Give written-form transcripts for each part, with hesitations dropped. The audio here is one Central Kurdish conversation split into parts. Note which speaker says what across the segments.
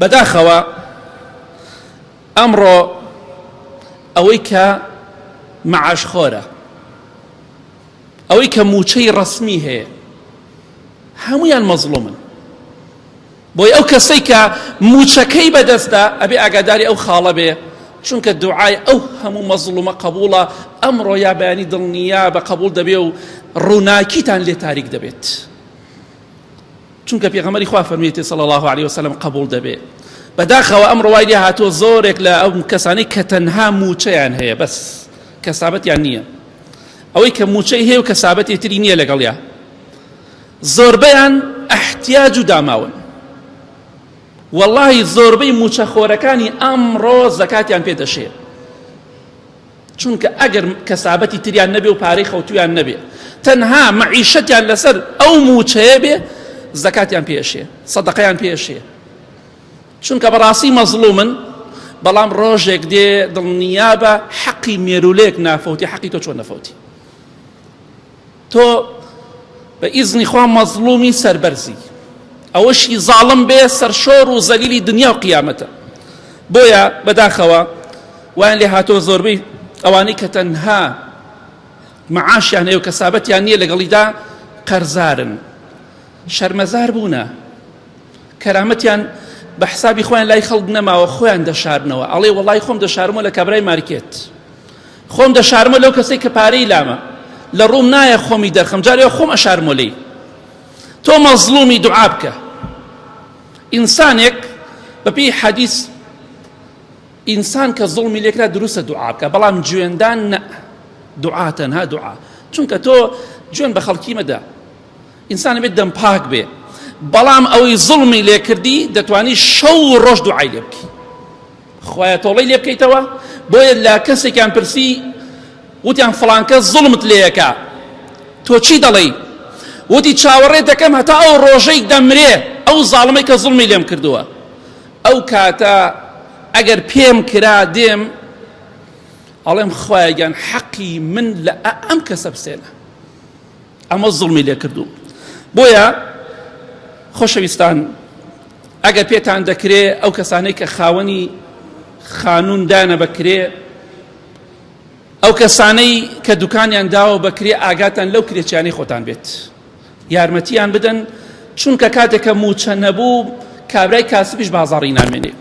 Speaker 1: بەداخەوە ئەمڕۆ ئەوەی کە مەعاشخۆرە، ئەوەی کە موچەی ڕەسمی هەیە، هەموویان مەزڵومن. بۆی ئەو کەسەی کە موچەکەی بەدەستە ئەبێ ئاگاداری ئەو خاڵە بێ، چونکە دوعای ئەو هەموو مەزڵومە قبوڵە. ئەمڕۆ یا بەیانی دڵنیا بە قبول دەبێ و ڕووناکیتان لێ تاریک دەبێت، چونکە پێغەمبەری خوا فەرموویەتی صلی الله عليه وسلم قبول دەبێ. بەداخەوە ئەمڕۆ وای لێ هاتووە زۆرێک لە ئەو کەسانەی کە تەنها موچەیان هەیە بەس کەسابەتیان نییە، ئەوەی کە موچەی هەیە و کەسابەتی تری نییە لەگەڵیا، زۆربەیان احتیاج و داماون. واللهی زۆربەی موچەخۆرەکانی ئەمڕۆ زەکاتیان پێدەشێ، چونکە ئەگەر کەسابەتی تریان نەبێ و پارەی خەوتویان نەبێ، تەنها مەعیشەتیان لەسەر ئەو موچەیە بێ، زەکاتیان پێشێ، سەدەقەیان پێشێ، چونکە بەڕاستی مەزڵومن. بەڵام ڕۆژێک دێ دڵنیا بە حەقی مێرولەیەک نافەوتی، حەقی تۆ چۆن نەفەوتی. تۆ بە ئیزنی خوا مەزڵومی سەربەرزی، ئەوەشی زاڵم بێ سەرشۆڕ و زەلیلی دنیا و قیامەتە. بۆیە بەداخەوە وایان لێ هاتۆ زۆربەی ئەوانەی کە تەنها مەعاشیان هەیە و کەسابەتیان نییە لەگەڵیدا قەرزارن، شەرمەزار بوونە، کەرامەتیان بە حسابی خۆیان لای خەڵک نەماوە، خۆیان دەشارنەوە. ئەڵێ وەڵای خۆم دەشارمەوە لە کابرای مارکێت، خۆم دەشارمەوە لەو کەسەی کە پارەی لامە، لە ڕووم نایە خۆمی دەرخەم، جارێ خۆم ئەشارمەوە لێی. تۆ مەزڵومی دوعا بکە. ئینسانێک بەپێی حەدیث ئینسان کە زوڵمی لێکرا دروستە دوعا بکە، بەڵام گوێندان نە، دوعا تەنها دوعا، چونکە تۆ گوێن بە خەڵکی مەدە. ئینسان بێت دەم پاک بێ، بەڵام ئەوەی زوڵمی لێکردی دەتوانی شەو ڕۆژ دوعای لێ بکەی، خوایە تۆڵەی لێ بکەیتەوە. بۆیە لا کەسێکیان پرسی وتیان فڵان کەس زوڵمت لێیەکە، تۆ چی دەڵێی؟ وتی چاوەڕێ دەکەم هەتا ئەو ڕۆژەی دەمرێ ئەو زاڵمەی کە زوڵمی لێم کردووە. ئەو کاتە ئەگەر پێم کرا دێم ئەڵێم خوایە گیان حەقی من لە ئەم کەسە بسێنە، ئەمە زوڵمی لێ کردوو. بۆیە خۆشەویستان، ئەگەر پێتان دەکرێ ئەو کەسانەی کە خاوەنی خانوون دانە بەکرێ، ئەو کەسانەی کە دوکانیان داوە بەکرێ، ئاگاتان لەو کرێچیانەی خۆتان بێت، یارمەتیان بدەن، چونکە کاتێکە موچە نەبوو کابرای کاسبیش بازاڕی نامێنێ.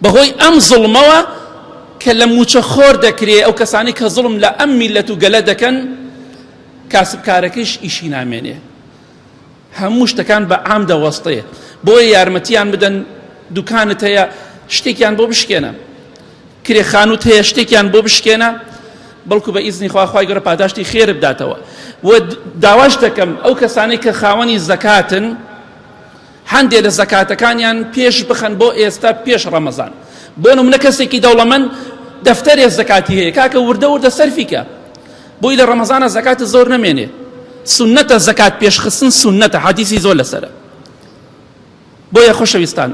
Speaker 1: بەهۆی ئەم زوڵمەوە کە لە موچە خۆر دەکرێ، ئەو کەسانی کە زوڵم لە ئەم میلەت و گەلە دەکەن، کاسبکارەکەیش ئیشی نامێنێ، هەموو شتەکان بە عام دەوەستەیە. بۆیە یارمەتیان بدەن، دوکانت هەیە شتێکیان بۆ بشکێنە، کرێخانوت هەیە شتێکیان بۆ بشکێنە، بەڵکو بە ئیزنی خوا، خوای گەورە پاداشتی خێر بداتەوە. و داواش دەکەم ئەو کەسانەی کە خاوەنی زەکاتن، هەندێک لە زەکاتەکانیان پێش بخەن بۆ ئێستا پێش ڕەمەزان. بۆ نمونە کەسێکی دەوڵەمەند دەفتەرێ زەکاتی هەیە، کاکە وردە وردە سەرفیکە، بۆی لە ڕەمەزانە زەکاتە زۆر نەمێنێ. سنەتە زەکات پێشخستن، سنەتە، حەدیثی زۆر لەسەرە. بۆیە خۆشەویستان،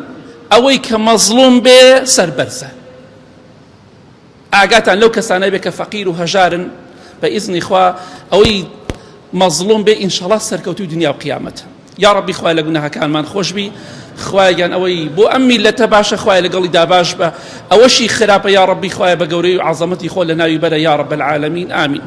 Speaker 1: ئەوەی کە مەزڵوم بێ سەربەرزە، ئاگاتان لەو کەسانە بێ کە فەقیر و هەژارن، بە ئیزنی خوا ئەوەی مەزڵوم بێ ئینشەڵا سەرکەوتوی دنیا و قیامەتە. یا ڕەبی خوای لە گوناهەکانمان خۆش بی، خوایگیان ئەوەی بۆ ئەم میلەتە باشە، خوای لەگەڵیدا باش بە، ئەوەشی خراپە یا ڕەبی خوای بە گەورەی و عەزەمەتی خۆ لە ناوی بەرە یا ڕەب العالەمین، ئامین.